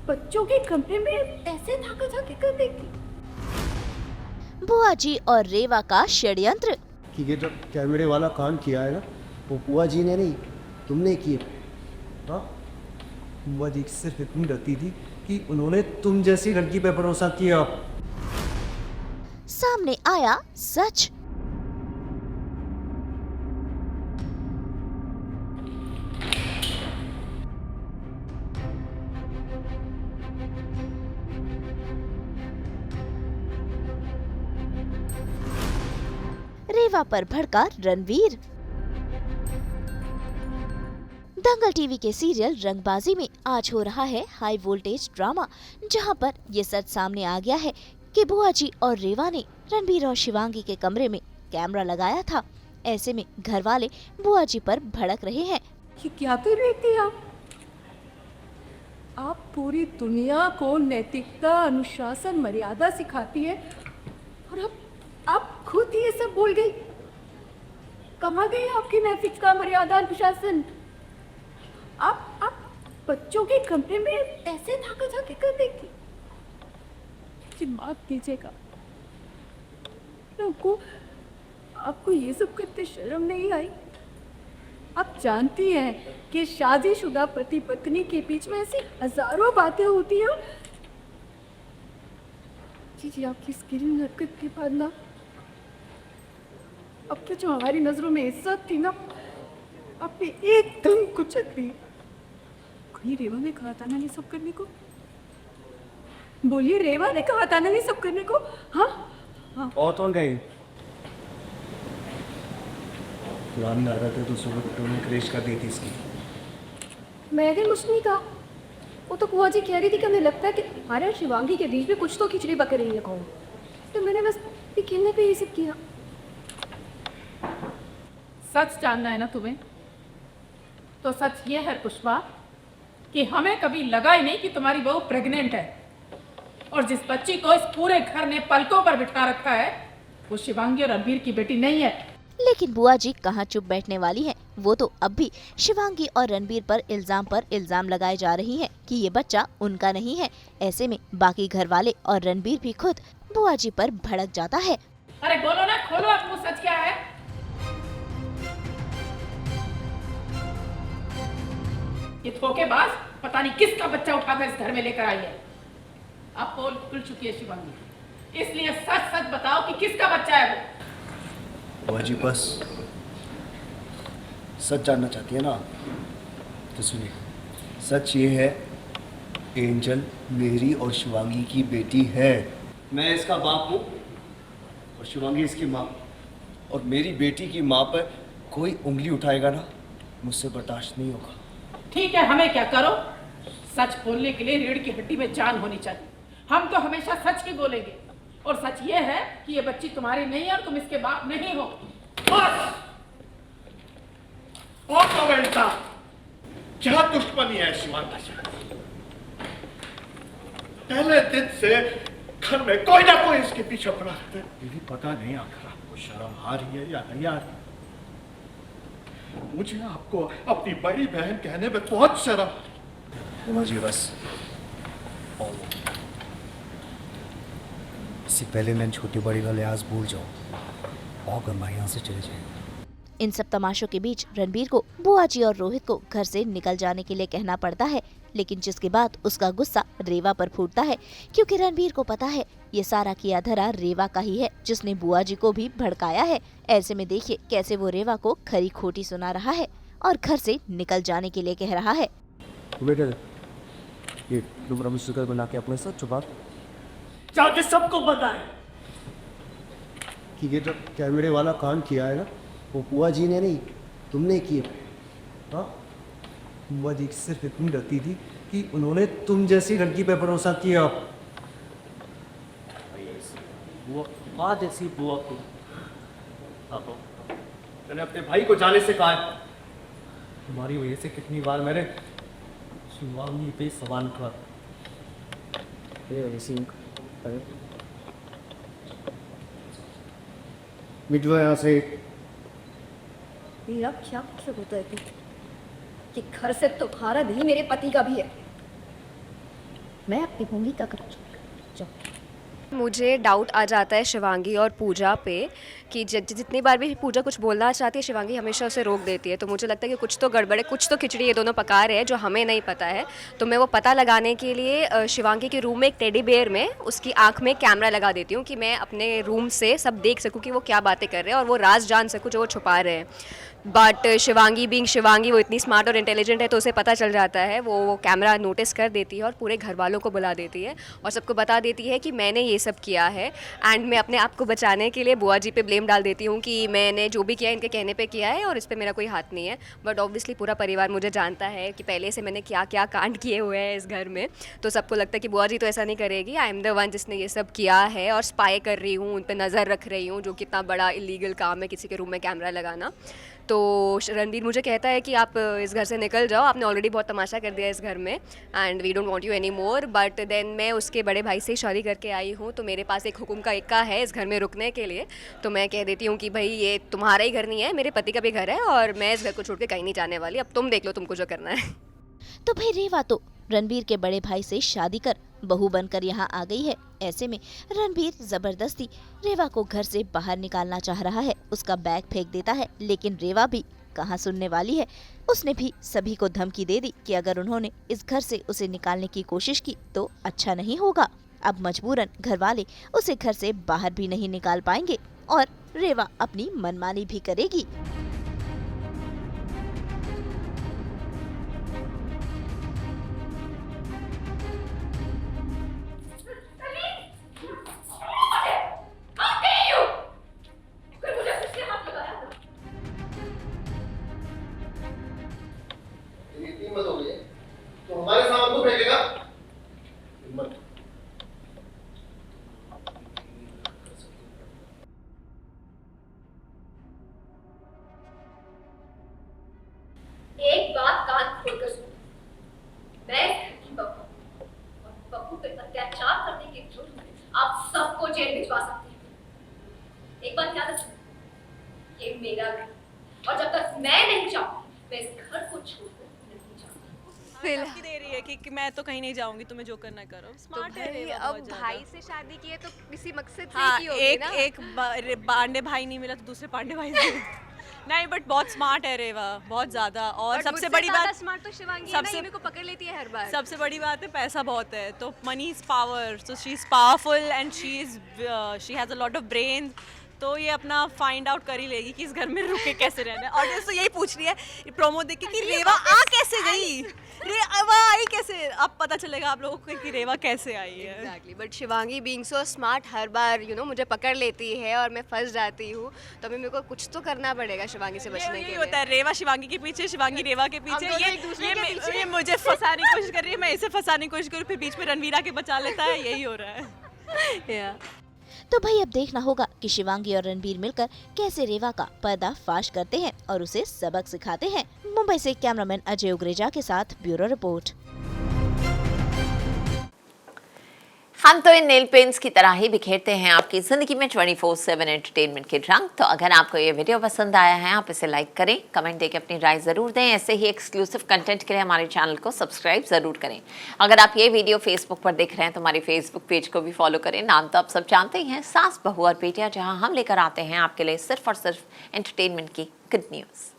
बच्चों के कमरे में ऐसे झाँका झाँकी कर देगी। बुआ जी और रेवा का षड्यंत्र। कि ये जो कैमरे वाला कांड किया है ना, वो बुआ जी ने नहीं, तुमने किया। हाँ, बुआ जी सिर्फ इतनी डरती थी कि उन्होंने तुम जैसी लड़की पे भरोसा किया। सामने आया सच। रेवा पर भड़का रणवीर। दंगल टीवी के सीरियल रंगबाजी में आज हो रहा है हाई वोल्टेज ड्रामा, जहां पर ये सच सामने आ गया है कि बुआ जी और रेवा ने रणबीर और शिवांगी के कमरे में कैमरा लगाया था। ऐसे में घर वाले बुआ जी पर भड़क रहे हैं। ये क्या कर रही थी आप? आप पूरी दुनिया को नैतिकता, अनुशासन, मर्यादा सिखाती है और आप खुद ये सब भूल गई। कहाँ गई आपकी नैतिकता, मर्यादा, अनुशासन? आप बच्चों के कमरे में ऐसे झाँका झाँकी कर देगी। माफ कीजिएगा, आपको ये सब करते शर्म नहीं आई? आप जानती हैं कि शादीशुदा पति पत्नी के बीच में ऐसी हजारों बातें होती हैं। जी, आपकी स्किन हरकत के बाद ना, अब तो जो हमारी नजरों में इज्जत थी ना, आपने एकदम कुचल दी। कहीं रेवा ने कहा था ना ये सब करने को? बोलिए, रेवा ने कहा था ना ये सब करने को? हाँ। और तो गई पुरानी आदत है, दूसरों को टोने क्रेश कर दी थी इसकी। मैंने कुछ नहीं कहा। वो तो बुआ जी कह रही थी कि हमें लगता है कि हमारे और शिवांगी के बीच में कुछ तो खिचड़ी पक रही है। कौन? तो मैंने बस खेलने पे ये सब किया। सच जानना है ना तुम्हें? तो सच ये है पुष्पा कि हमें कभी लगा ही नहीं कि तुम्हारी बहू प्रेग्नेंट है, और जिस बच्ची को इस पूरे घर ने पलकों पर बिठा रखा है वो शिवांगी और रणबीर की बेटी नहीं है। लेकिन बुआ जी कहाँ चुप बैठने वाली हैं। वो तो अब भी शिवांगी और रणबीर पर इल्जाम लगाए जा रही हैं कि ये बच्चा उनका नहीं है। ऐसे में बाकी घर वाले और रणबीर भी खुद बुआ जी पर भड़क जाता है। अरे बोलो ना, खोलो अब, वो सच क्या है? ये धोखेबाज पता नहीं किसका बच्चा उठाकर इस घर में लेकर आई है। अब पोल खुल चुकी है शिवांगी, इसलिए सच सच बताओ कि किसका बच्चा है वो? बुआ जी बस सच जानना चाहती है ना, तो सुनिए। सच ये है, एंजल मेरी और शिवांगी की बेटी है। मैं इसका बाप हूँ और शिवांगी इसकी माँ, और मेरी बेटी की माँ पर कोई उंगली उठाएगा ना, मुझसे बर्दाश्त नहीं होगा। ठीक है, हमें क्या करो? सच बोलने के लिए रीढ़ की हड्डी में जान होनी चाहिए। हम तो हमेशा सच ही बोलेंगे, और सच ये है कि ये बच्ची तुम्हारी नहीं है और तुम इसके बाप नहीं हो। क्या दुश्मनी है शिवांगी से? पहले दिन से घर में कोई ना कोई इसके पीछे पड़ा रहता है। ये भी पता नहीं आखिर आपको शर्म आ रही है या नहीं आ रही। मुझे आपको अपनी बड़ी बहन कहने में बहुत शर्म। मुझे बस इससे पहले मैं छोटी बड़ी का लिहाज भूल जाऊं और गरमा यहाँ से चले जाए। इन सब तमाशों के बीच रणबीर को बुआ जी और रोहित को घर से निकल जाने के लिए कहना पड़ता है, लेकिन जिसके बाद उसका गुस्सा रेवा पर फूटता है, क्योंकि रणबीर को पता है ये सारा किया धरा रेवा का ही है, जिसने बुआ जी को भी भड़काया है। ऐसे में देखिए कैसे वो रेवा को खरी खोटी सुना रहा है और घर से निकल जाने के लिए कह रहा है। बेटा ये डुमरा मुश्किल बना के अपने साथ छुपा जाके सबको बताएं कि ये जो कैमरे वाला कांड किया है ना, वो बुआ जी ने नहीं, तुमने किया। हाँ, बुआ जी सिर्फ इतनी डरती थी कि उन्होंने तुम जैसी लड़की पे भरोसा किया। बुआ जैसी बुआ को मैंने अपने भाई को जाने से कहा है। तुम्हारी वजह से कितनी बार मेरे शिवांगी पे सवाल उठा। मिटवा यहाँ से। मेरा क्या मतलब होता है कि घर से तुम्हारा नहीं मेरे पति का भी है। मैं अपनी उंगली तक रखूँ। मुझे डाउट आ जाता है शिवांगी और पूजा पे कि जितनी बार भी पूजा कुछ बोलना चाहती है शिवांगी हमेशा उसे रोक देती है। तो मुझे लगता है कि कुछ तो गड़बड़ है, कुछ तो खिचड़ी ये दोनों पका रहे हैं जो हमें नहीं पता है। तो मैं वो पता लगाने के लिए शिवांगी के रूम में एक टेडी बेयर में उसकी आँख में कैमरा लगा देती हूँ कि मैं अपने रूम से सब देख सकूँ कि वो क्या बातें कर रहे हैं और वो राज जान सकूँ जो वो छुपा रहे हैं। बट शिवांगी बीइंग शिवांगी वो इतनी स्मार्ट और इंटेलिजेंट है तो उसे पता चल जाता है। वो कैमरा नोटिस कर देती है और पूरे घर वालों को बुला देती है और सबको बता देती है कि मैंने ये सब किया है। एंड मैं अपने आप को बचाने के लिए बुआ जी पे ब्लेम डाल देती हूँ कि मैंने जो भी किया इनके कहने पे किया है और इस पर मेरा कोई हाथ नहीं है। बट ऑब्वियसली पूरा परिवार मुझे जानता है कि पहले से मैंने क्या क्या कांड किए हुए हैं इस घर में। तो सबको लगता है कि बुआ जी तो ऐसा नहीं करेगी, आई एम द वन जिसने ये सब किया है और स्पाई कर रही हूँ, उन पर नज़र रख रही हूँ, जो कितना बड़ा इलीगल काम है किसी के रूम में कैमरा लगाना। तो रणबीर मुझे कहता है कि आप इस घर से निकल जाओ, आपने ऑलरेडी बहुत तमाशा कर दिया इस घर में and we don't want you any more. But then मैं उसके बड़े भाई से शादी करके आई हूँ तो मेरे पास एक हुक्म का इक्का है इस घर में रुकने के लिए। तो मैं कह देती हूँ कि भाई ये तुम्हारा ही घर नहीं है, मेरे पति का भी घर है और मैं इस घर को छोड़ के कहीं नहीं जाने वाली, अब तुम देख लो तुमको जो करना है। तो भाई रेवा तो रणबीर के बड़े भाई से शादी कर बहू बनकर यहाँ आ गई है। ऐसे में रणबीर जबरदस्ती रेवा को घर से बाहर निकालना चाह रहा है, उसका बैग फेंक देता है। लेकिन रेवा भी कहाँ सुनने वाली है, उसने भी सभी को धमकी दे दी कि अगर उन्होंने इस घर से उसे निकालने की कोशिश की तो अच्छा नहीं होगा। अब मजबूरन घर वाले उसे घर से बाहर भी नहीं निकाल पाएंगे और रेवा अपनी मनमानी भी करेगी। इतनी हिम्मत हो गई है तो हमारे सामान को फेंकेगा? हिम्मत एक बात कान खोलकर सुनो, मैं इस घर की बहू हूं और बहू पे अत्याचार करने के जुर्म में आप सबको जेल भिजवा सकते हैं। एक बात याद रखना, ये मेरा घर और जब तक मैं नहीं चाहूंगी मैं इस घर को छोड़कर नहीं जाऊंगी। धमकी दे रही है कि मैं तो कहीं नहीं जाऊंगी, तुम्हें जो करना है करो। स्मार्ट है भाई रेवा अब बहुत ज्यादा। भाई से शादी की है तो किसी मकसद से हाँ, की होगी ना। एक पांडे भाई नहीं मिला तो दूसरे पांडे भाई से नहीं, बट बहुत स्मार्ट है रेवा, बहुत ज्यादा। और But सबसे मुझसे बड़ी ज्यादा बात, स्मार्ट तो शिवांगी है ना, सबसे- ये मेरे को पकड़ लेती है हर बार। सबसे बड़ी बात है पैसा बहुत है, तो money is power, so she is powerful and she has a lot of brain. तो ये अपना फाइंड आउट कर ही लेगी कि इस घर में रुके कैसे रहना है। ऑडियंस तो यही पूछ रही है प्रोमो देख के कि रेवा आ कैसे गई, रेवा आई कैसे। अब पता चलेगा आप लोगों को कि रेवा कैसे आई है। Exactly. But Shivangi being so smart हर बार मुझे पकड़ लेती है और मैं फंस जाती हूँ। तो अभी मेरे को कुछ तो करना पड़ेगा शिवांगी से बचने के यही लिए। होता है, रेवा शिवांगी के पीछे, शिवांगी रेवा के पीछे। हम दोनों एक दूसरे के पीछे। ये मुझे फंसाने की कोशिश कर रही है, मैं इसे फंसाने की कोशिश करूँ, फिर बीच में रणवीरा के बचा लेता है, यही हो रहा है। yeah. तो भाई अब देखना होगा कि शिवांगी और रणबीर मिलकर कैसे रेवा का पर्दाफाश करते हैं और उसे सबक सिखाते हैं। मुंबई से कैमरामैन अजय उग्रेजा के साथ ब्यूरो रिपोर्ट। हम तो इन नेल पेंट्स की तरह ही बिखेरते हैं आपकी ज़िंदगी में 24/7 एंटरटेनमेंट के रंग। तो अगर आपको ये वीडियो पसंद आया है आप इसे लाइक करें, कमेंट देके अपनी राय ज़रूर दें। ऐसे ही एक्सक्लूसिव कंटेंट के लिए हमारे चैनल को सब्सक्राइब ज़रूर करें। अगर आप ये वीडियो फेसबुक पर देख रहे हैं तो हमारे फेसबुक पेज को भी फॉलो करें। नाम तो आप सब जानते ही हैं, सास बहू और बेटियां, जहाँ हम लेकर आते हैं आपके लिए सिर्फ और सिर्फ एंटरटेनमेंट की गुड न्यूज़।